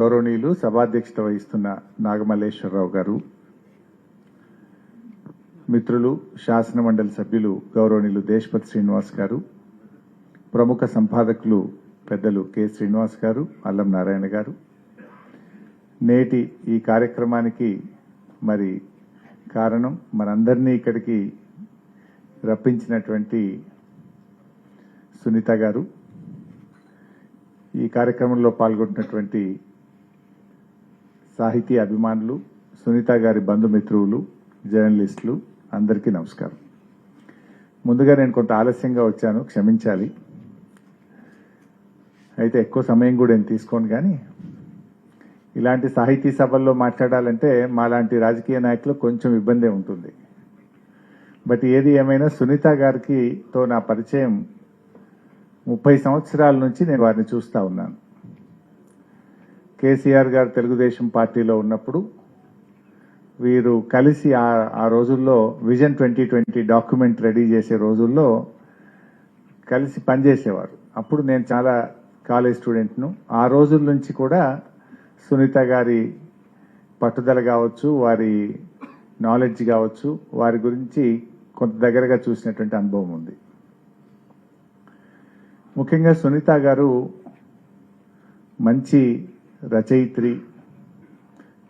గౌరవనీయులు సభాధ్యక్షత వహిస్తున్న నాగమల్లేశ్వరరావు గారు, మిత్రులు శాసన మండలి సభ్యులు గౌరవనీయులు దేశపతి శ్రీనివాస్ గారు, ప్రముఖ సంపాదకులు పెద్దలు కె శ్రీనివాస్ గారు, అల్లం నారాయణ గారు, నేటి ఈ కార్యక్రమానికి మరి కారణం మనందరినీ ఇక్కడికి రప్పించినటువంటి సునీత గారు, ఈ కార్యక్రమంలో పాల్గొంటున్నటువంటి సాహితీ అభిమానులు, సునీత గారి బంధుమిత్రులు, జర్నలిస్టులు అందరికీ నమస్కారం. ముందుగా నేను కొంత ఆలస్యంగా వచ్చాను, క్షమించాలి. అయితే ఎక్కువ సమయం కూడా నేను తీసుకోను, కానీ ఇలాంటి సాహితీ సభల్లో మాట్లాడాలంటే మాలాంటి రాజకీయ నాయకులు కొంచెం ఇబ్బందే ఉంటుంది. బట్ ఏది ఏమైనా సునీత గారికి తో నా పరిచయం 30 సంవత్సరాల నుంచి నేను వారిని చూస్తూ ఉన్నాను. కేసీఆర్ గారు తెలుగుదేశం పార్టీలో ఉన్నప్పుడు వీరు కలిసి ఆ రోజుల్లో విజన్ 2020 డాక్యుమెంట్ రెడీ చేసే రోజుల్లో కలిసి పనిచేసేవారు. అప్పుడు నేను చాలా కాలేజ్ స్టూడెంట్ను. ఆ రోజుల నుంచి కూడా సునీత గారి పట్టుదల కావచ్చు, వారి నాలెడ్జ్ కావచ్చు, వారి గురించి కొంత దగ్గరగా చూసినటువంటి అనుభవం ఉంది. ముఖ్యంగా సునీత గారు మంచి రచయిత్రి.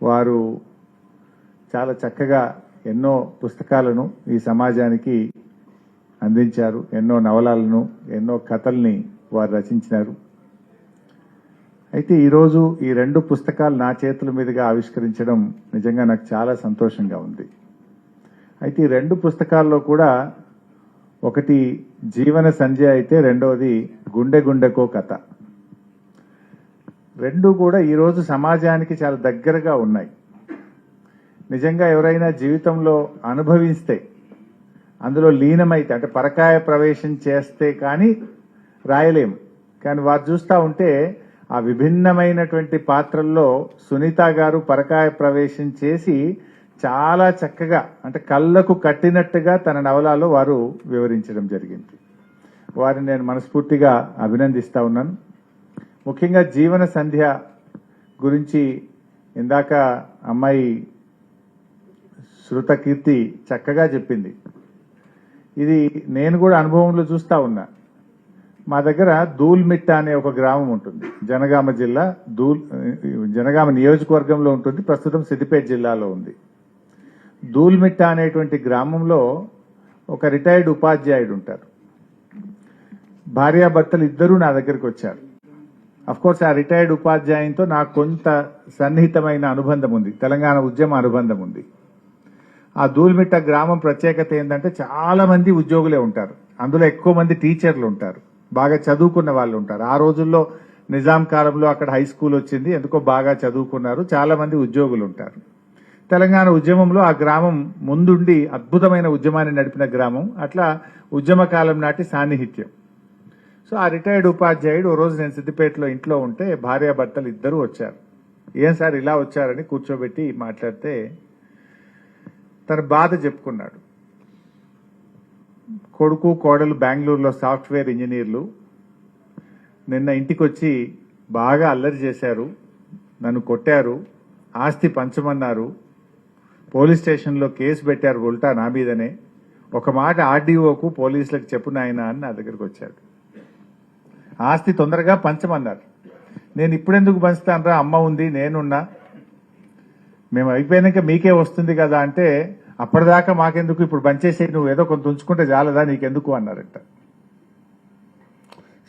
వారు చాలా చక్కగా ఎన్నో పుస్తకాలను ఈ సమాజానికి అందించారు. ఎన్నో నవలలను, ఎన్నో కథల్ని వారు రచించినారు. అయితే ఈరోజు ఈ 2 పుస్తకాలు నా చేతుల మీదుగా ఆవిష్కరించడం నిజంగా నాకు చాలా సంతోషంగా ఉంది. అయితే ఈ 2 పుస్తకాల్లో కూడా ఒకటి జీవన సంధ్య అయితే రెండవది గుండె గుండెకో కథ. 2 కూడా ఈరోజు సమాజానికి చాలా దగ్గరగా ఉన్నాయి. నిజంగా ఎవరైనా జీవితంలో అనుభవిస్తే, అందులో లీనమైతే, అంటే పరకాయ ప్రవేశం చేస్తే కానీ రాయలేము. కానీ వారు చూస్తూ ఉంటే ఆ విభిన్నమైనటువంటి పాత్రల్లో సునీత గారు పరకాయ ప్రవేశం చేసి చాలా చక్కగా, అంటే కళ్ళకు కట్టినట్టుగా తన నవలలో వారు వివరించడం జరిగింది. వారిని నేను మనస్ఫూర్తిగా అభినందిస్తా ఉన్నాను. ముఖ్యంగా జీవన సంధ్య గురించి ఇందాక అమ్మాయి శృత కీర్తి చక్కగా చెప్పింది. ఇది నేను కూడా అనుభవంలో చూస్తా ఉన్నా. మా దగ్గర దూల్మిట్ట అనే ఒక గ్రామం ఉంటుంది, జనగామ జిల్లా జనగామ నియోజకవర్గంలో ఉంటుంది, ప్రస్తుతం సిద్దిపేట జిల్లాలో ఉంది. దూల్మిట్ట అనేటువంటి గ్రామంలో ఒక రిటైర్డ్ ఉపాధ్యాయుడు ఉంటారు. భార్యాభర్తలు ఇద్దరూ నా దగ్గరికి వచ్చారు. అఫ్కోర్స్ ఆ రిటైర్డ్ ఉపాధ్యాయునితో నాకు కొంత సన్నిహితమైన అనుబంధం ఉంది, తెలంగాణ ఉద్యమ అనుబంధం ఉంది. ఆ దూల్మిట్ట గ్రామం ప్రత్యేకత ఏంటంటే చాలా మంది ఉద్యోగులే ఉంటారు. అందులో ఎక్కువ మంది టీచర్లు ఉంటారు, బాగా చదువుకున్న వాళ్ళు ఉంటారు. ఆ రోజుల్లో నిజాం కాలంలో అక్కడ హై స్కూల్ వచ్చింది, ఎందుకో బాగా చదువుకున్నారు, చాలా మంది ఉద్యోగులు ఉంటారు. తెలంగాణ ఉద్యమంలో ఆ గ్రామం ముందుండి అద్భుతమైన ఉద్యమాన్ని నడిపిన గ్రామం. అట్లా ఉద్యమ కాలం నాటి సాన్నిహిత్యం. సో ఆ రిటైర్డ్ ఉపాధ్యాయుడు ఓ రోజు నేను సిద్దిపేటలో ఇంట్లో ఉంటే భార్యాభర్తలు ఇద్దరూ వచ్చారు. ఏం సార్ ఇలా వచ్చారని కూర్చోబెట్టి మాట్లాడితే తన బాధ చెప్పుకున్నాడు. కొడుకు కోడలు బెంగళూరులో సాఫ్ట్వేర్ ఇంజనీర్లు, నిన్న ఇంటికి వచ్చి బాగా అల్లరి చేశారు, నన్ను కొట్టారు, ఆస్తి పంచమన్నారు, పోలీస్ స్టేషన్లో కేసు పెట్టారు ఉల్టా నా మీదనే, ఒక మాట ఆర్డీఓకు పోలీసులకు చెప్పు నాయనా అని నా దగ్గరకు వచ్చాడు. ఆస్తి తొందరగా పంచమన్నారు. నేను ఇప్పుడెందుకు పంచుతానరా, అమ్మ ఉంది, నేనున్నా, మేము అయిపోయాక మీకే వస్తుంది కదా అంటే, అప్పటిదాకా మాకెందుకు, ఇప్పుడు పంచేసే, నువ్వు ఏదో కొంత ఉంచుకుంటే చాలదా నీకెందుకు అన్నారట.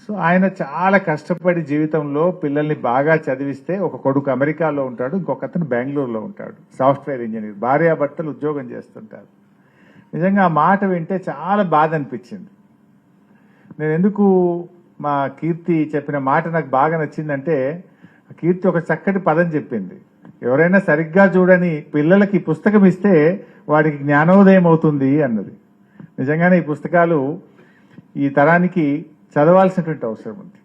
సో ఆయన చాలా కష్టపడి జీవితంలో పిల్లల్ని బాగా చదివిస్తే, ఒక కొడుకు అమెరికాలో ఉంటాడు, ఇంకొక అతను బెంగళూరులో ఉంటాడు, సాఫ్ట్వేర్ ఇంజనీర్, భార్యాభర్తలు ఉద్యోగం చేస్తుంటారు. నిజంగా ఆ మాట వింటే చాలా బాధ అనిపించింది. నేను ఎందుకు మా కీర్తి చెప్పిన మాట నాకు బాగా నచ్చిందంటే, కీర్తి ఒక చక్కటి పదం చెప్పింది. ఎవరైనా సరిగ్గా చూడని పిల్లలకి పుస్తకం ఇస్తే వాడికి జ్ఞానోదయం అవుతుంది అన్నది. నిజంగానే ఈ పుస్తకాలు ఈ తరానికి చదవాల్సినటువంటి అవసరం ఉంది.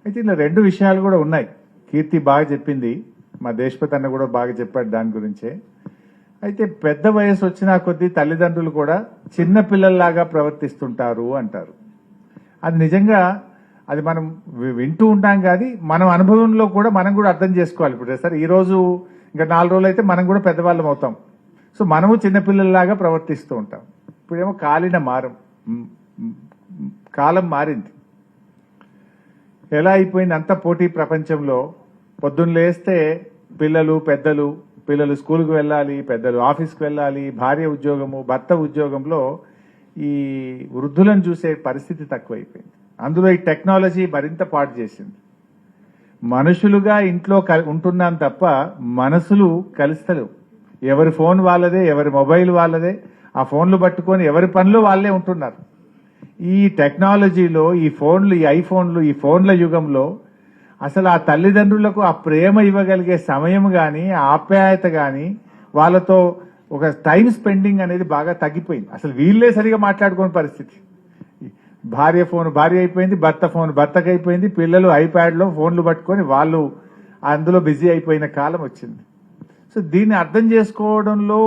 అయితే ఇలా 2 విషయాలు కూడా ఉన్నాయి. కీర్తి బాగా చెప్పింది, మా దేశపతి అన్న కూడా బాగా చెప్పాడు దాని గురించే. అయితే పెద్ద వయసు వచ్చినా కొద్దీ తల్లిదండ్రులు కూడా చిన్న పిల్లల్లాగా ప్రవర్తిస్తుంటారు అంటారు. అది నిజంగా అది మనం వింటూ ఉంటాం కాదు, మనం అనుభవంలో కూడా మనం కూడా అర్థం చేసుకోవాలి. ఇప్పుడు సార్ ఈరోజు ఇంకా 4 రోజులు అయితే మనం కూడా పెద్దవాళ్ళం అవుతాం. సో మనము చిన్నపిల్లల్లాగా ప్రవర్తిస్తూ ఉంటాం. ఇప్పుడేమో కాలం మారింది. ఎలా అయిపోయింది అంత పోటీ ప్రపంచంలో. పొద్దున్న లేస్తే పిల్లలు స్కూల్కి వెళ్ళాలి, పెద్దలు ఆఫీస్కి వెళ్ళాలి, భార్య ఉద్యోగము, భర్త ఉద్యోగంలో ఈ వృద్ధులను చూసే పరిస్థితి తక్కువైపోయింది. అందులో ఈ టెక్నాలజీ మరింత పాడు చేసింది. మనుషులుగా ఇంట్లో ఉంటున్నాం తప్ప మనసులు కలుస్తలేవు. ఎవరి ఫోన్ వాళ్ళదే, ఎవరి మొబైల్ వాళ్ళదే, ఆ ఫోన్లు పట్టుకొని ఎవరి పనులు వాళ్ళే ఉంటున్నారు. ఈ టెక్నాలజీలో ఈ ఐఫోన్లు ఈ ఫోన్ల యుగంలో అసలు ఆ తల్లిదండ్రులకు ఆ ప్రేమ ఇవ్వగలిగే సమయం కానీ, ఆప్యాయత కానీ, వాళ్ళతో ఒక టైం స్పెండింగ్ అనేది బాగా తగ్గిపోయింది. అసలు వీళ్ళే సరిగా మాట్లాడుకునే పరిస్థితి. భార్య ఫోన్ భార్య అయిపోయింది, భర్త ఫోన్ భర్తకు అయిపోయింది, పిల్లలు ఐప్యాడ్లో ఫోన్లు పట్టుకొని వాళ్ళు అందులో బిజీ అయిపోయిన కాలం వచ్చింది. సో దీన్ని అర్థం చేసుకోవడంలో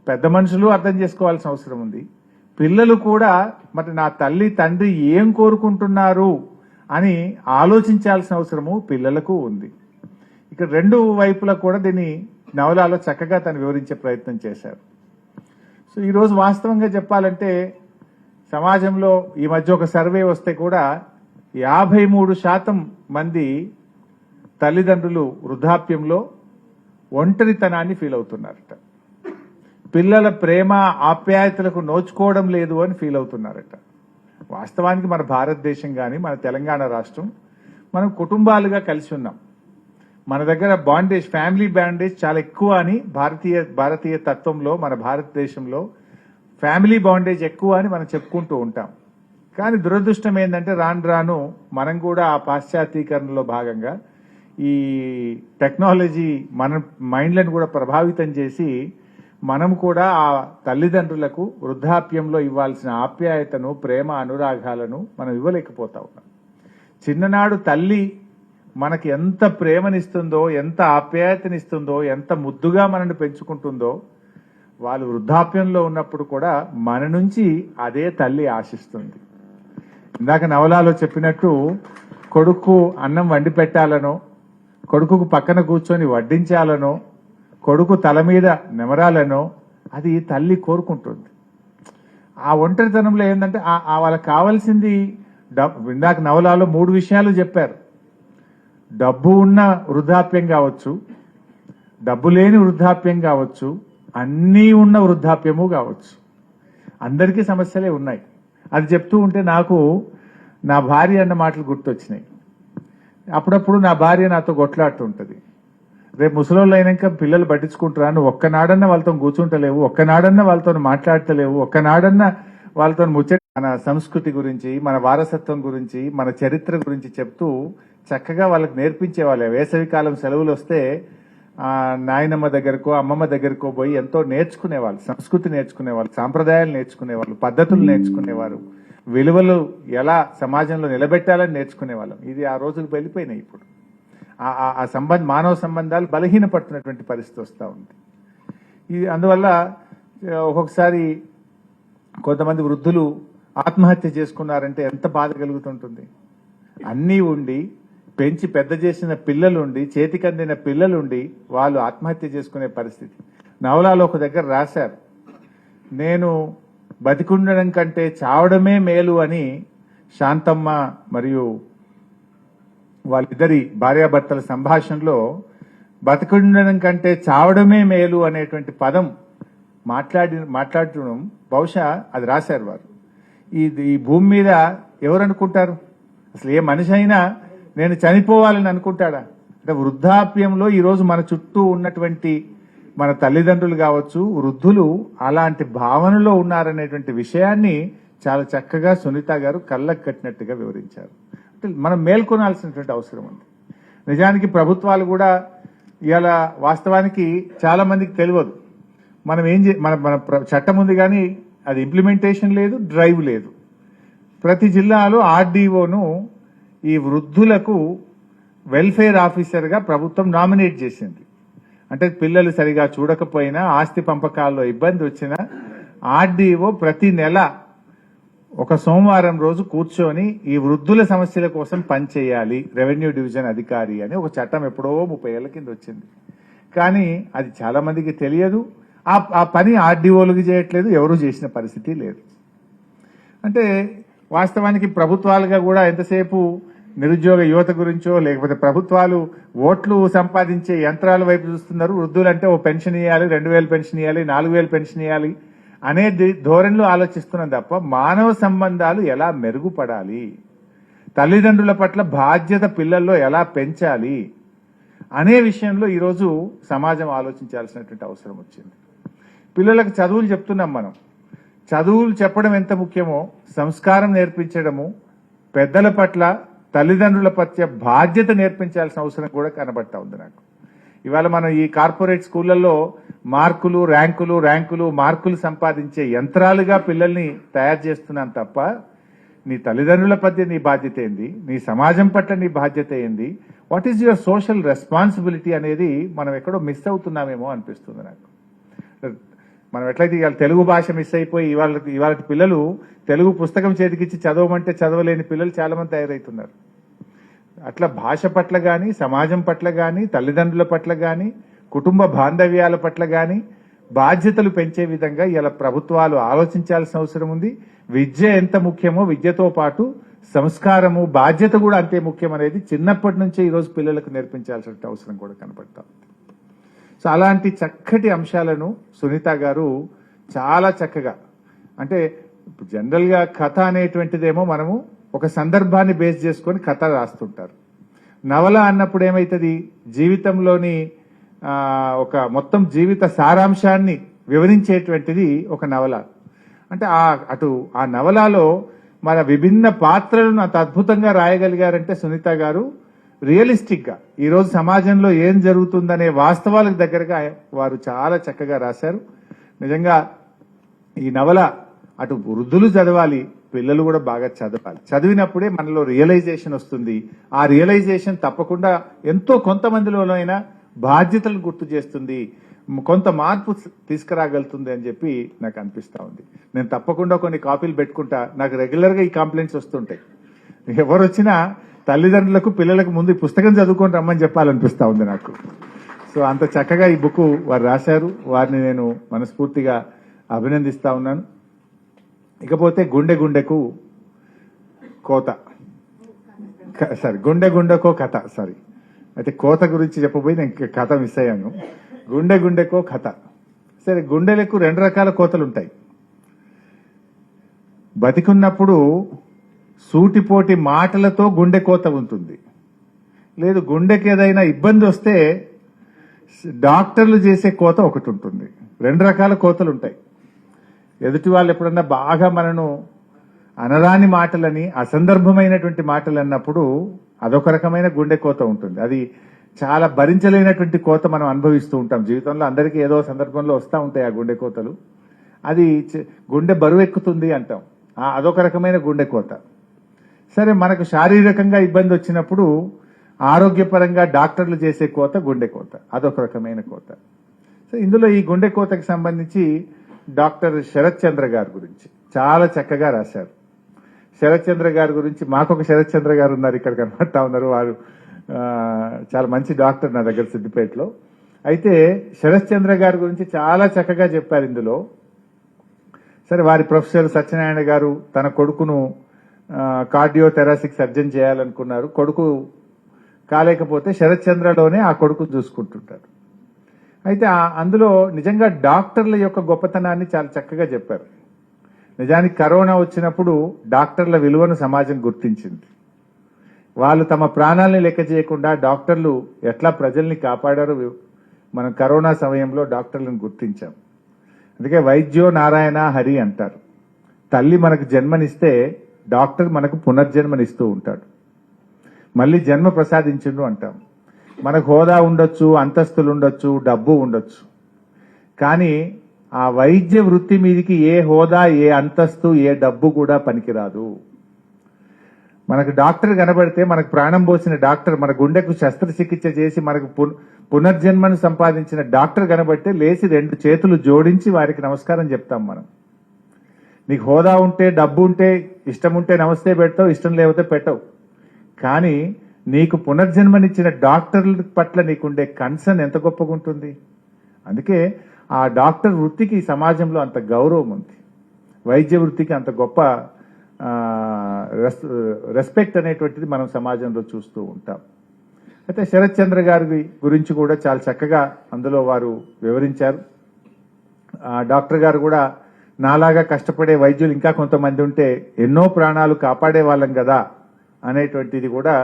పెద్ద మనుషులు అర్థం చేసుకోవాల్సిన అవసరం ఉంది. పిల్లలు కూడా మరి నా తల్లి తండ్రి ఏం కోరుకుంటున్నారు అని ఆలోచించాల్సిన అవసరము పిల్లలకు ఉంది. ఇక్కడ 2 వైపులా కూడా దీన్ని నవలాలో చక్కగా తను వివరించే ప్రయత్నం చేశారు. సో ఈరోజు వాస్తవంగా చెప్పాలంటే సమాజంలో ఈ మధ్య ఒక సర్వే వస్తే కూడా 53% మంది తల్లిదండ్రులు వృద్ధాప్యంలో ఒంటరితనాన్ని ఫీల్ అవుతున్నారట. పిల్లల ప్రేమ ఆప్యాయతలకు నోచుకోవడం లేదు అని ఫీల్ అవుతున్నారట. వాస్తవానికి మన భారతదేశం కానీ మన తెలంగాణ రాష్ట్రం మనం కుటుంబాలుగా కలిసి ఉన్నాం. మన దగ్గర ఫ్యామిలీ బాండేజ్ చాలా ఎక్కువ అని భారతీయ తత్వంలో మన భారతదేశంలో ఫ్యామిలీ బాండేజ్ ఎక్కువ అని మనం చెప్పుకుంటూ ఉంటాం. కానీ దురదృష్టం ఏంటంటే రాను మనం కూడా ఆ పాశ్చాత్యీకరణలో భాగంగా ఈ టెక్నాలజీ మన మైండ్లను కూడా ప్రభావితం చేసి మనం కూడా ఆ తల్లిదండ్రులకు వృద్ధాప్యంలో ఇవ్వాల్సిన ఆప్యాయతను, ప్రేమ, అనురాగాలను మనం ఇవ్వలేకపోతా ఉన్నాం. చిన్ననాడు తల్లి మనకి ఎంత ప్రేమనిస్తుందో, ఎంత ఆప్యాయతనిస్తుందో, ఎంత ముద్దుగా మనల్ని పెంచుకుంటుందో, వాళ్ళు వృద్ధాప్యంలో ఉన్నప్పుడు కూడా మన నుంచి అదే తల్లి ఆశిస్తుంది. ఇందాక నవలాలో చెప్పినట్టు కొడుకు అన్నం వండి పెట్టాలనో, కొడుకుకు పక్కన కూర్చొని వడ్డించాలనో, కొడుకు తల మీద నెమరాలనో అది తల్లి కోరుకుంటుంది. ఆ ఒంటరితనంలో ఏంటంటే వాళ్ళకి కావాల్సింది ఇందాక నవలాలో 3 విషయాలు చెప్పారు. డబ్బు ఉన్న వృద్ధాప్యం కావచ్చు, డబ్బు లేని వృద్ధాప్యం కావచ్చు, అన్నీ ఉన్న వృద్ధాప్యము కావచ్చు. అందరికీ సమస్యలే ఉన్నాయి. అది చెప్తూ ఉంటే నాకు నా భార్య అన్న మాటలు గుర్తొచ్చినాయి. అప్పుడప్పుడు నా భార్య నాతో కొట్లాడుతూ ఉంటుంది. రేపు ముసలోళ్ళు అయినాక పిల్లలు పట్టించుకుంటారా, నువ్వు ఒక్కనాడన్నా వాళ్ళతో కూర్చుంటలేవు, ఒక్కనాడన్నా వాళ్ళతో మాట్లాడతలేవు, ఒక్కనాడన్నా వాళ్ళతో మన సంస్కృతి గురించి, మన వారసత్వం గురించి, మన చరిత్ర గురించి చెప్తూ చక్కగా వాళ్ళకి నేర్పించేవాళ్ళే. వేసవికాలం సెలవులు వస్తే నాయనమ్మ దగ్గరకో అమ్మమ్మ దగ్గరకో పోయి ఎంతో నేర్చుకునేవాళ్ళు, సంస్కృతి నేర్చుకునేవాళ్ళు, సాంప్రదాయాలు నేర్చుకునేవాళ్ళు, పద్ధతులు నేర్చుకునేవారు, విలువలు ఎలా సమాజంలో నిలబెట్టాలని నేర్చుకునేవాళ్ళం. ఇది ఆ రోజులు వెళ్ళిపోయినాయి. ఇప్పుడు ఆ మానవ సంబంధాలు బలహీనపడుతున్నటువంటి పరిస్థితి వస్తూ ఉంది. ఇది అందువల్ల ఒక్కొక్కసారి కొంతమంది వృద్ధులు ఆత్మహత్య చేసుకున్నారంటే ఎంత బాధ కలుగుతుంటుంది. అన్నీ ఉండి పెంచి పెద్ద చేసిన పిల్లలుండి, చేతికందిన పిల్లలుండి వాళ్ళు ఆత్మహత్య చేసుకునే పరిస్థితి. నవలాలో ఒక దగ్గర రాశారు, నేను బతికుండడం కంటే చావడమే మేలు అని శాంతమ్మ మరియు వాళ్ళిద్దరి భార్యాభర్తల సంభాషణలో బతికుండడం కంటే చావడమే మేలు అనేటువంటి పదం మాట్లాడటం బహుశా అది రాశారు వారు. ఈ భూమి మీద ఎవరు అనుకుంటారు? అసలు ఏ మనిషి అయినా నేను చనిపోవాలని అనుకుంటాడా? అంటే వృద్ధాప్యంలో ఈరోజు మన చుట్టూ ఉన్నటువంటి మన తల్లిదండ్రులు కావచ్చు, వృద్ధులు అలాంటి భావనలో ఉన్నారనేటువంటి విషయాన్ని చాలా చక్కగా సునీత గారు కళ్ళకు కట్టినట్టుగా వివరించారు. అంటే మనం మేల్కొనాల్సినటువంటి అవసరం ఉంది. నిజానికి ప్రభుత్వాలు కూడా ఇవాళ వాస్తవానికి చాలా మందికి తెలియదు. మనం మన చట్టం ఉంది కానీ అది ఇంప్లిమెంటేషన్ లేదు, డ్రైవ్ లేదు. ప్రతి జిల్లాలో ఆర్డీఓను ఈ వృద్ధులకు వెల్ఫేర్ ఆఫీసర్గా ప్రభుత్వం నామినేట్ చేసింది. అంటే పిల్లలు సరిగా చూడకపోయినా, ఆస్తి పంపకాల్లో ఇబ్బంది వచ్చినా ఆర్డీఓ ప్రతి నెల ఒక సోమవారం రోజు కూర్చొని ఈ వృద్ధుల సమస్యల కోసం పనిచేయాలి రెవెన్యూ డివిజన్ అధికారి అని ఒక చట్టం ఎప్పుడో 30 ఏళ్ల కింద వచ్చింది. కానీ అది చాలా మందికి తెలియదు. ఆ పని ఆర్డీఓలకు చేయట్లేదు, ఎవరు చేసిన పరిస్థితి లేదు. అంటే వాస్తవానికి ప్రభుత్వాలుగా కూడా ఎంతసేపు నిరుద్యోగ యువత గురించో లేకపోతే ప్రభుత్వాలు ఓట్లు సంపాదించే యంత్రాల వైపు చూస్తున్నారు. వృద్ధులంటే ఓ పెన్షన్ ఇవ్వాలి, 2000 పెన్షన్ ఇవ్వాలి, 4000 పెన్షన్ ఇవ్వాలి అనే ధోరణిలో ఆలోచిస్తున్నాం తప్ప మానవ సంబంధాలు ఎలా మెరుగుపడాలి, తల్లిదండ్రుల పట్ల బాధ్యత పిల్లల్లో ఎలా పెంచాలి అనే విషయంలో ఈరోజు సమాజం ఆలోచించాల్సినటువంటి అవసరం వచ్చింది. పిల్లలకు చదువులు చెప్తున్నాం మనం. చదువులు చెప్పడం ఎంత ముఖ్యమో సంస్కారం నేర్పించడము, పెద్దల పట్ల తల్లిదండ్రుల పట్ల బాధ్యత నేర్పించాల్సిన అవసరం కూడా కనబడతా ఉంది నాకు. ఇవాళ మనం ఈ కార్పొరేట్ స్కూళ్లలో మార్కులు ర్యాంకులు మార్కులు సంపాదించే యంత్రాలుగా పిల్లల్ని తయారు చేస్తున్నాం తప్ప నీ తల్లిదండ్రుల పట్ల నీ బాధ్యత ఏంది, నీ సమాజం పట్ల నీ బాధ్యత ఏంది, what is your social responsibility అనేది మనం ఎక్కడో మిస్ అవుతున్నామేమో అనిపిస్తుంది నాకు. మనం ఎట్లయితే ఇవాళ తెలుగు భాష మిస్ అయిపోయి ఇవాళ పిల్లలు తెలుగు పుస్తకం చేతికిచ్చి చదవమంటే చదవలేని పిల్లలు చాలా మంది తయారవుతున్నారు. అట్లా భాష పట్ల గాని, సమాజం పట్ల గాని, తల్లిదండ్రుల పట్ల గాని, కుటుంబ బాంధవ్యాల పట్ల గాని బాధ్యతలు పెంచే విధంగా ఇలా ప్రభుత్వాలు ఆలోచించాల్సిన అవసరం ఉంది. విద్య ఎంత ముఖ్యమో విద్యతో పాటు సంస్కారము, బాధ్యత కూడా అంతే ముఖ్యం అనేది చిన్నప్పటి నుంచే ఈరోజు పిల్లలకు నేర్పించాల్సిన అవసరం కూడా కనపడతా ఉంది. సో అలాంటి చక్కటి అంశాలను సునీత గారు చాలా చక్కగా, అంటే జనరల్ గా కథ అనేటువంటిదేమో మనము ఒక సందర్భాన్ని బేస్ చేసుకొని కథ రాస్తుంటారు. నవల అన్నప్పుడు ఏమైతుంది, జీవితంలోని ఒక మొత్తం జీవిత సారాంశాన్ని వివరించేటువంటిది ఒక నవల. అంటే అటు ఆ నవలలో మన విభిన్న పాత్రలను అంత అద్భుతంగా రాయగలిగారంటే సునీత గారు రియలిస్టిక్ గా ఈరోజు సమాజంలో ఏం జరుగుతుందనే వాస్తవాలకు దగ్గరగా వారు చాలా చక్కగా రాశారు. నిజంగా ఈ నవల అటు వృద్ధులు చదవాలి, పిల్లలు కూడా బాగా చదవాలి. చదివినప్పుడే మనలో రియలైజేషన్ వస్తుంది. ఆ రియలైజేషన్ తప్పకుండా ఎంతో కొంతమందిలోనైనా బాధ్యతలను గుర్తు చేస్తుంది, కొంత మార్పు తీసుకురాగలుగుతుంది అని చెప్పి నాకు అనిపిస్తా ఉంది. నేను తప్పకుండా కొన్ని కాపీలు పెట్టుకుంటా. నాకు రెగ్యులర్ గా ఈ కంప్లైంట్స్ వస్తుంటాయి. ఎవరు వచ్చినా తల్లిదండ్రులకు పిల్లలకు ముందు ఈ పుస్తకం చదువుకొని రమ్మని చెప్పాలనిపిస్తా ఉంది నాకు. సో అంత చక్కగా ఈ బుక్ వారు రాశారు. వారిని నేను మనస్ఫూర్తిగా అభినందిస్తా ఉన్నాను. ఇకపోతే గుండెకు కోత, గుండెకో కథ, అయితే కోత గురించి చెప్పబోయి నేను కథ మిస్ అయ్యాను. గుండెకో కథ. సరే, గుండెలకు 2 రకాల కోతలు ఉంటాయి. బతికున్నప్పుడు సూటిపోటి మాటలతో గుండె కోత ఉంటుంది. లేదు, గుండెకి ఏదైనా ఇబ్బంది వస్తే డాక్టర్లు చేసే కోత ఒకటి ఉంటుంది. 2 రకాల కోతలు ఉంటాయి. ఎదుటి వాళ్ళు ఎప్పుడన్నా బాగా మనను అనరాని మాటలని, అసందర్భమైనటువంటి మాటలు అన్నప్పుడు అదొక రకమైన గుండె కోత ఉంటుంది. అది చాలా భరించలేనటువంటి కోత మనం అనుభవిస్తూ ఉంటాం జీవితంలో. అందరికీ ఏదో సందర్భంలో వస్తూ ఉంటాయి ఆ గుండె కోతలు. అది గుండె బరువు ఎక్కుతుంది అంటాం, అదొక రకమైన గుండె కోత. సరే, మనకు శారీరకంగా ఇబ్బంది వచ్చినప్పుడు ఆరోగ్యపరంగా డాక్టర్లు చేసే కోత గుండె కోత, అదొక రకమైన కోత. సో ఇందులో ఈ గుండె కోతకు సంబంధించి డాక్టర్ శరత్ చంద్ర గారి గురించి చాలా చక్కగా రాశారు. శరత్ చంద్ర గారి గురించి మాకొక శరత్ చంద్ర గారు ఉన్నారు, ఇక్కడ కనబడతా ఉన్నారు. వారు చాలా మంచి డాక్టర్ నా దగ్గర సిద్దిపేటలో. అయితే శరత్ చంద్ర గారి గురించి చాలా చక్కగా చెప్పారు ఇందులో. సరే, వారి ప్రొఫెసర్ సత్యనారాయణ గారు తన కొడుకును కార్డియోథెరాసిక్ సర్జన్ చేయాలనుకున్నారు. కొడుకు కాలేకపోతే శరత్ చంద్రలోనే ఆ కొడుకు చూసుకుంటుంటారు. అయితే అందులో నిజంగా డాక్టర్ల యొక్క గొప్పతనాన్ని చాలా చక్కగా చెప్పారు. నిజానికి కరోనా వచ్చినప్పుడు డాక్టర్ల విలువను సమాజం గుర్తించింది. వాళ్ళు తమ ప్రాణాలని లెక్క చేయకుండా డాక్టర్లు ఎట్లా ప్రజల్ని కాపాడారో మనం కరోనా సమయంలో డాక్టర్లను గుర్తించాం. అందుకే వైద్యో నారాయణ హరి అంటారు. తల్లి మనకు జన్మనిస్తే డాక్టర్ మనకు పునర్జన్మనిస్తూ ఉంటాడు, మళ్ళీ జన్మ ప్రసాదించుండు అంటాం. మనకు హోదా ఉండొచ్చు, అంతస్తులు ఉండొచ్చు, డబ్బు ఉండొచ్చు, కానీ ఆ వైద్య వృత్తి మీదికి ఏ హోదా, ఏ అంతస్తు, ఏ డబ్బు కూడా పనికిరాదు. మనకు డాక్టర్ కనబడితే, మనకు ప్రాణం పోసిన డాక్టర్, మన గుండెకు శస్త్రచికిత్స చేసి మనకు పునర్జన్మను సంపాదించిన డాక్టర్ కనబడితే లేచి 2 చేతులు జోడించి వారికి నమస్కారం చెప్తాం మనం. నీకు హోదా ఉంటే, డబ్బు ఉంటే, ఇష్టం ఉంటే నమస్తే పెడతావు, ఇష్టం లేకపోతే పెట్టవు. కానీ నీకు పునర్జన్మనిచ్చిన డాక్టర్ల పట్ల నీకుండే కన్సర్న్ ఎంత గొప్పగా ఉంటుంది. అందుకే ఆ డాక్టర్ వృత్తికి ఈ సమాజంలో అంత గౌరవం ఉంది, వైద్య వృత్తికి అంత గొప్ప రెస్పెక్ట్ అనేటువంటిది మనం సమాజంలో చూస్తూ ఉంటాం. అయితే శరత్ చంద్ర గారి గురించి కూడా చాలా చక్కగా అందులో వారు వివరించారు. డాక్టర్ గారు కూడా నాలాగా కష్టపడే వైద్యులు ఇంకా కొంతమంది ఉంటే ఎన్నో ప్రాణాలు కాపాడే వాళ్ళం కదా అనేటువంటిది కూడా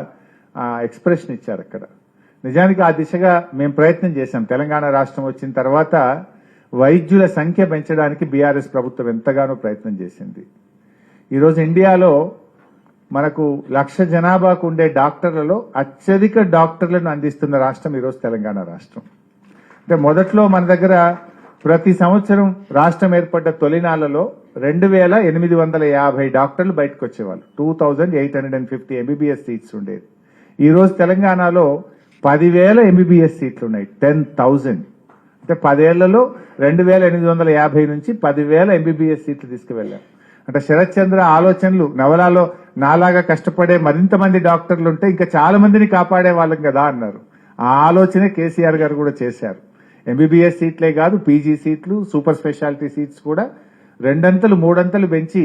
ఎక్స్ప్రెషన్ ఇచ్చారు అక్కడ. నిజానికి ఆ దిశగా మేము ప్రయత్నం చేశాం. తెలంగాణ రాష్ట్రం వచ్చిన తర్వాత వైద్యుల సంఖ్య పెంచడానికి బీఆర్ఎస్ ప్రభుత్వం ఎంతగానో ప్రయత్నం చేసింది. ఈరోజు ఇండియాలో మనకు 1,00,000 జనాభాకు ఉండే డాక్టర్లలో అత్యధిక డాక్టర్లను అందిస్తున్న రాష్ట్రం ఈరోజు తెలంగాణ రాష్ట్రం. అంటే మొదట్లో మన దగ్గర ప్రతి సంవత్సరం రాష్ట్రం ఏర్పడ్డ తొలినాళ్లలో 2,850 డాక్టర్లు బయటకు వచ్చేవాళ్ళు. 2,850 ఎంబీబీఎస్ సీట్స్ ఉండేది. ఈరోజు తెలంగాణలో 10,000 ఎంబీబీఎస్ సీట్లు ఉన్నాయి. 10,000 అంటే 10 ఏళ్లలో 2,850 నుంచి 10,000 ఎంబీబీఎస్ సీట్లు తీసుకువెళ్ళారు. అంటే శరత్ చంద్ర ఆలోచనలు నవలాలో నాలాగా కష్టపడే మరింత మంది డాక్టర్లు ఉంటే ఇంకా చాలా మందిని కాపాడే వాళ్ళం కదా అన్నారు. ఆ ఆలోచనే కేసీఆర్ గారు కూడా చేశారు. ఎంబీబీఎస్ సీట్లే కాదు, పీజీ సీట్లు, సూపర్ స్పెషాలిటీ సీట్స్ కూడా 2 3 పెంచి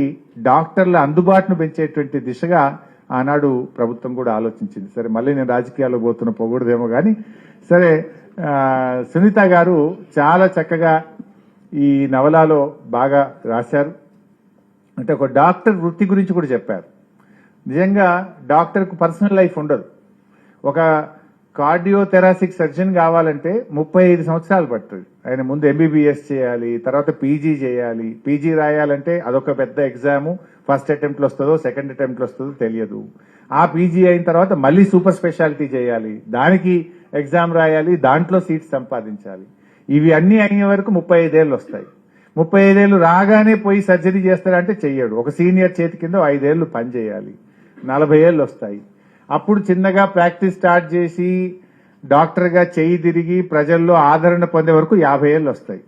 డాక్టర్ల అందుబాటును పెంచేటువంటి దిశగా ఆనాడు ప్రభుత్వం కూడా ఆలోచించింది. సరే, మళ్ళీ నేను రాజకీయాల్లో పోతున్న పొగూడదేమో కానీ సరే, సునీత గారు చాలా చక్కగా ఈ నవలాలో బాగా రాశారు. అంటే ఒక డాక్టర్ వృత్తి గురించి కూడా చెప్పారు. నిజంగా డాక్టర్కు పర్సనల్ లైఫ్ ఉండదు. ఒక కార్డియోథెరాసిక్ సర్జన్ కావాలంటే 35 సంవత్సరాలు పడుతుంది. ఆయన ముందు ఎంబీబీఎస్ చేయాలి, తర్వాత పీజీ చేయాలి. పీజీ రాయాలంటే అదొక పెద్ద ఎగ్జాము. ఫస్ట్ అటెంప్ట్లో వస్తుందో సెకండ్ అటెంప్ట్లో వస్తుందో తెలియదు. ఆ పీజీ అయిన తర్వాత మళ్ళీ సూపర్ స్పెషాలిటీ చేయాలి, దానికి ఎగ్జామ్ రాయాలి, దాంట్లో సీట్స్ సంపాదించాలి. ఇవి అన్ని అయిన వరకు 35 ఏళ్ళు వస్తాయి. 35 ఏళ్ళు రాగానే పోయి సర్జరీ చేస్తారంటే చెయ్యడు. ఒక సీనియర్ చేతి కింద 5 ఏళ్ళు పని చేయాలి. 40 ఏళ్ళు వస్తాయి. అప్పుడు చిన్నగా ప్రాక్టీస్ స్టార్ట్ చేసి డాక్టర్గా చెయ్యి తిరిగి ప్రజల్లో ఆదరణ పొందే వరకు 50 ఏళ్ళు వస్తాయి.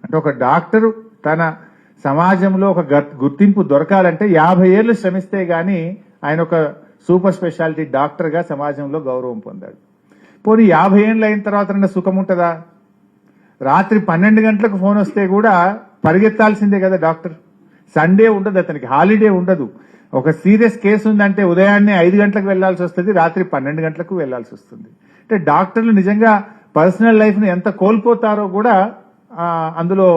అంటే ఒక డాక్టరు తన సమాజంలో ఒక గుర్తింపు దొరకాలంటే 50 ఏళ్ళు శ్రమిస్తే గాని ఆయన ఒక సూపర్ స్పెషాలిటీ డాక్టర్గా సమాజంలో గౌరవం పొందాడు. పోనీ 50 ఏళ్ళు అయిన తర్వాత సుఖం ఉంటుందా? రాత్రి 12 గంటలకు ఫోన్ వస్తే కూడా పరిగెత్తాల్సిందే కదా డాక్టర్. సండే ఉండదు, అతనికి హాలిడే ఉండదు. ఒక సీరియస్ కేసు ఉందంటే ఉదయాన్నే 5 గంటలకు వెళ్లాల్సి వస్తుంది, రాత్రి 12 గంటలకు వెళ్లాల్సి వస్తుంది. అంటే డాక్టర్లు నిజంగా పర్సనల్ లైఫ్ ను ఎంత కోల్పోతారో కూడా అందులో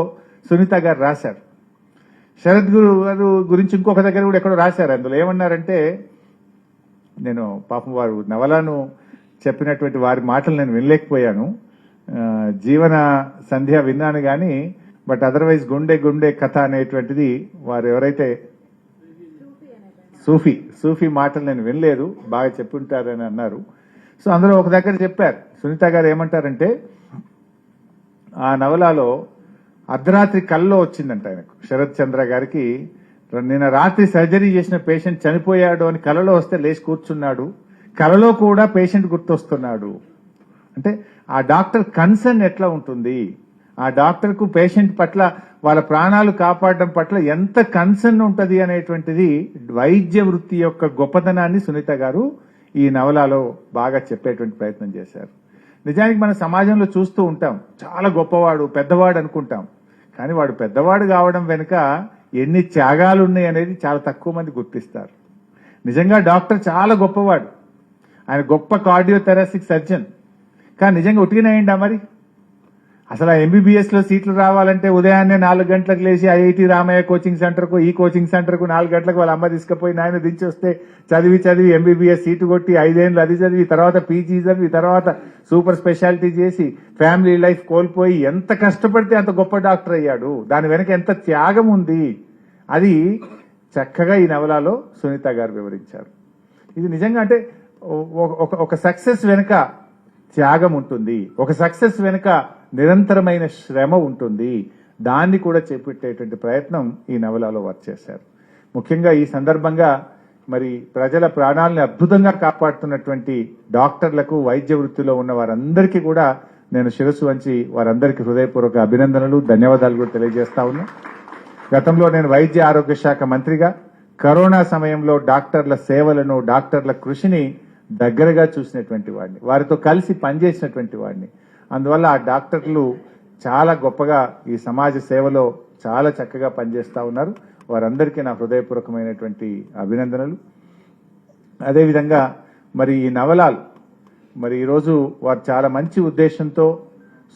సునీత గారు రాశారు. శరత్ గారు గురించి ఇంకొక దగ్గర కూడా ఎక్కడో రాశారు. అందులో ఏమన్నారంటే, నేను పాపం వారు నవలను చెప్పినటువంటి వారి మాటలు నేను వినలేకపోయాను. జీవన సంధ్య విన్నాను కానీ, బట్ అదర్వైజ్ గుండె గుండె కథ అనేటువంటిది వారు ఎవరైతే సూఫీ మాటలు నేను వినలేదు, బాగా చెప్పుంటారని అన్నారు. సో అందులో ఒక దగ్గర చెప్పారు, సునీత గారు ఏమంటారంటే, ఆ నవలలో అర్ధరాత్రి కల్లో వచ్చిందంట ఆయనకు, శరత్ చంద్ర గారికి. నిన్న రాత్రి సర్జరీ చేసిన పేషెంట్ చనిపోయాడు అని కలలో వస్తే లేచి కూర్చున్నాడు, కలలో కూడా పేషెంట్ గుర్తొస్తున్నాడు. అంటే ఆ డాక్టర్ కన్సర్న్ ఎట్లా ఉంటుంది, ఆ డాక్టర్కు పేషెంట్ పట్ల వాళ్ళ ప్రాణాలు కాపాడడం పట్ల ఎంత కన్సర్న్ ఉంటుంది అనేటువంటిది వైద్య వృత్తి యొక్క గొప్పతనాన్ని సునీత గారు ఈ నవలలో బాగా చెప్పేటువంటి ప్రయత్నం చేశారు. నిజానికి మన సమాజంలో చూస్తూ ఉంటాం, చాలా గొప్పవాడు పెద్దవాడు అనుకుంటాం, కానీ వాడు పెద్దవాడు కావడం వెనుక ఎన్ని త్యాగాలు ఉన్నాయి అనేది చాలా తక్కువ మంది గుర్తిస్తారు. నిజంగా డాక్టర్ చాలా గొప్పవాడు, ఆయన గొప్ప కార్డియోథెరాసిక్ సర్జన్. కానీ నిజంగా ఉట్టిగానే అయిందా మరి? అసలు ఆ ఎంబీబీఎస్ లో సీట్లు రావాలంటే ఉదయాన్నే 4 గంటలకు లేచి ఐఐటి రామయ్య కోచింగ్ సెంటర్ కు, ఈ కోచింగ్ సెంటర్ కు 4 గంటలకు వాళ్ళ అమ్మ తీసుకుపోయి నాయన దించి వస్తే చదివి ఎంబీబీఎస్ సీటు కొట్టి 5 ఏళ్ళు అది చదివి, తర్వాత పీజీ చదివి, తర్వాత సూపర్ స్పెషాలిటీ చేసి ఫ్యామిలీ లైఫ్ కోల్పోయి ఎంత కష్టపడితే అంత గొప్ప డాక్టర్ అయ్యాడు. దాని వెనక ఎంత త్యాగం ఉంది, అది చక్కగా ఈ నవలలో సునీత గారు వివరించారు. ఇది నిజంగా అంటే ఒక సక్సెస్ వెనుక త్యాగం ఉంటుంది, ఒక సక్సెస్ వెనుక నిరంతరమైన శ్రమ ఉంటుంది. దాన్ని కూడా చేపట్టేటువంటి ప్రయత్నం ఈ నవలలో వర్క్ చేశారు. ముఖ్యంగా ఈ సందర్భంగా మరి ప్రజల ప్రాణాలను అద్భుతంగా కాపాడుతున్నటువంటి డాక్టర్లకు, వైద్య వృత్తిలో ఉన్న వారందరికీ కూడా నేను శిరస్సు వంచి వారందరికీ హృదయపూర్వక అభినందనలు, ధన్యవాదాలు కూడా తెలియజేస్తా ఉన్నా. గతంలో నేను వైద్య ఆరోగ్య శాఖ మంత్రిగా కరోనా సమయంలో డాక్టర్ల సేవలను, డాక్టర్ల కృషిని దగ్గరగా చూసినటువంటి వాడిని, వారితో కలిసి పనిచేసినటువంటి వాడిని. అందువల్ల ఆ డాక్టర్లు చాలా గొప్పగా ఈ సమాజ సేవలో చాలా చక్కగా పనిచేస్తూ ఉన్నారు. వారందరికీ నా హృదయపూర్వకమైనటువంటి అభినందనలు. అదేవిధంగా మరి ఈ నవలాలు మరి ఈరోజు వారు చాలా మంచి ఉద్దేశంతో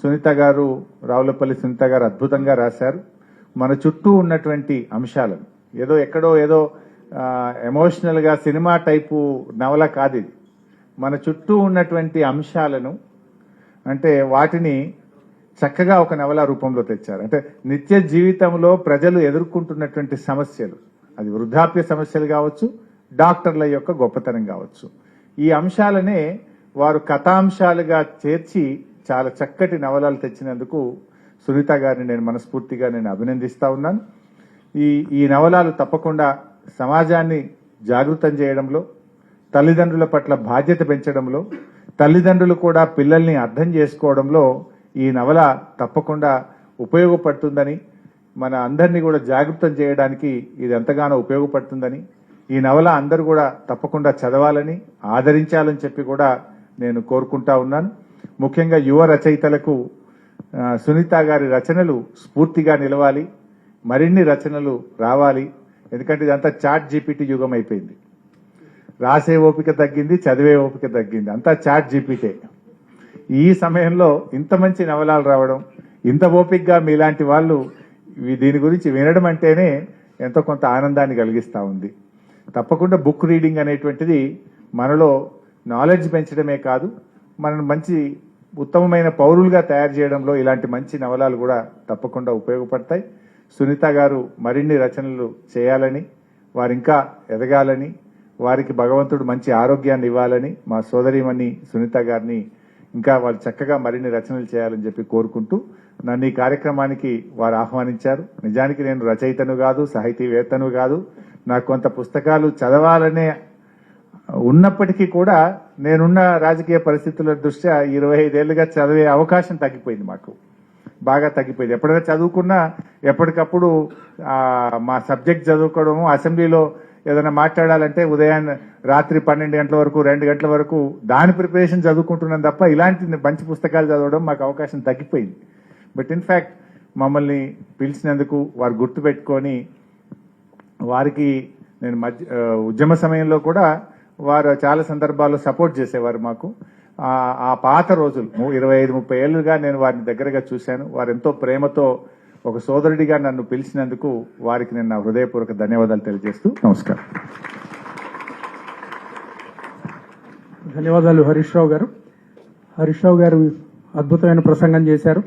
సునీత గారు, రావులపల్లి సునీత గారు అద్భుతంగా రాశారు. మన చుట్టూ ఉన్నటువంటి అంశాలను ఎక్కడో ఎమోషనల్ గా సినిమా టైపు నవల కాదు ఇది. మన చుట్టూ ఉన్నటువంటి అంశాలను అంటే వాటిని చక్కగా ఒక నవల రూపంలో తెచ్చారు. అంటే నిత్య జీవితంలో ప్రజలు ఎదుర్కొంటున్నటువంటి సమస్యలు, అది వృద్ధాప్య సమస్యలు కావచ్చు, డాక్టర్ల యొక్క గొప్పతనం కావచ్చు, ఈ అంశాలనే వారు కథాంశాలుగా చేర్చి చాలా చక్కటి నవలలు తెచ్చినందుకు సునీత గారిని నేను మనస్ఫూర్తిగా అభినందిస్తా ఉన్నాను. ఈ నవలాలు తప్పకుండా సమాజాన్ని జాగృతం చేయడంలో, తల్లిదండ్రుల పట్ల బాధ్యత పెంచడంలో, తల్లిదండ్రులు కూడా పిల్లల్ని అర్థం చేసుకోవడంలో ఈ నవల తప్పకుండా ఉపయోగపడుతుందని, మన అందరినీ కూడా జాగృతం చేయడానికి ఇది ఎంతగానో ఉపయోగపడుతుందని, ఈ నవల అందరూ కూడా తప్పకుండా చదవాలని, ఆదరించాలని చెప్పి కూడా నేను కోరుకుంటా ఉన్నాను. ముఖ్యంగా యువ రచయితలకు సునీత గారి రచనలు స్ఫూర్తిగా నిలవాలి, మరిన్ని రచనలు రావాలి. ఎందుకంటే ఇదంతా చాట్ జీపీటీ యుగం అయిపోయింది. రాసే ఓపిక తగ్గింది, చదివే ఓపిక తగ్గింది, అంతా చాట్ జీపీటీ. ఈ సమయంలో ఇంత మంచి నవలాలు రావడం, ఇంత ఓపికగా మీలాంటి వాళ్ళు దీని గురించి వినడం అంటేనే ఎంతో కొంత ఆనందాన్ని కలిగిస్తూ ఉంది. తప్పకుండా బుక్ రీడింగ్ అనేటువంటిది మనలో నాలెడ్జ్ పెంచడమే కాదు, మనను మంచి ఉత్తమమైన పౌరులుగా తయారు చేయడంలో ఇలాంటి మంచి నవలాలు కూడా తప్పకుండా ఉపయోగపడతాయి. సునీత గారు మరిన్ని రచనలు చేయాలని, వారు ఇంకా ఎదగాలని, వారికి భగవంతుడు మంచి ఆరోగ్యాన్ని ఇవ్వాలని మా సోదరిమణి సునీత గారిని ఇంకా వాళ్ళు చక్కగా మరిన్ని రచనలు చేయాలని చెప్పి కోరుకుంటూ నన్ను ఈ కార్యక్రమానికి వారు ఆహ్వానించారు. నిజానికి నేను రచయితను కాదు, సాహితీవేత్తను కాదు, నాకు కొంత పుస్తకాలు చదవాలనే ఉన్నప్పటికీ కూడా నేనున్న రాజకీయ పరిస్థితుల దృష్ట్యా 25 ఏళ్లుగా చదివే అవకాశం తగ్గిపోయింది, మాకు బాగా తగ్గిపోయింది. ఎప్పుడైనా చదువుకున్నా ఎప్పటికప్పుడు మా సబ్జెక్ట్ చదువుకోవడము, అసెంబ్లీలో ఏదైనా మాట్లాడాలంటే ఉదయాన్నే రాత్రి 12 గంటల వరకు 2 గంటల వరకు దాని ప్రిపరేషన్ చదువుకుంటున్నాను తప్ప ఇలాంటి మంచి పుస్తకాలు చదవడం మాకు అవకాశం తగ్గిపోయింది. బట్ ఇన్ఫ్యాక్ట్ మమ్మల్ని పిలిచినందుకు వారు గుర్తుపెట్టుకొని, వారికి నేను ఉద్యమ సమయంలో కూడా వారు చాలా సందర్భాల్లో సపోర్ట్ చేసేవారు మాకు. ఆ పాత రోజులు 25-30 ఏళ్లుగా నేను వారిని దగ్గరగా చూశాను. వారు ఎంతో ప్రేమతో ఒక సోదరుడిగా నన్ను పిలిచినందుకు వారికి నేను నా హృదయపూర్వక ధన్యవాదాలు తెలియజేస్తూ నమస్కారం. ధన్యవాదాలు హరీష్ రావు గారు. హరీష్ రావు గారు అద్భుతమైన ప్రసంగం చేశారు.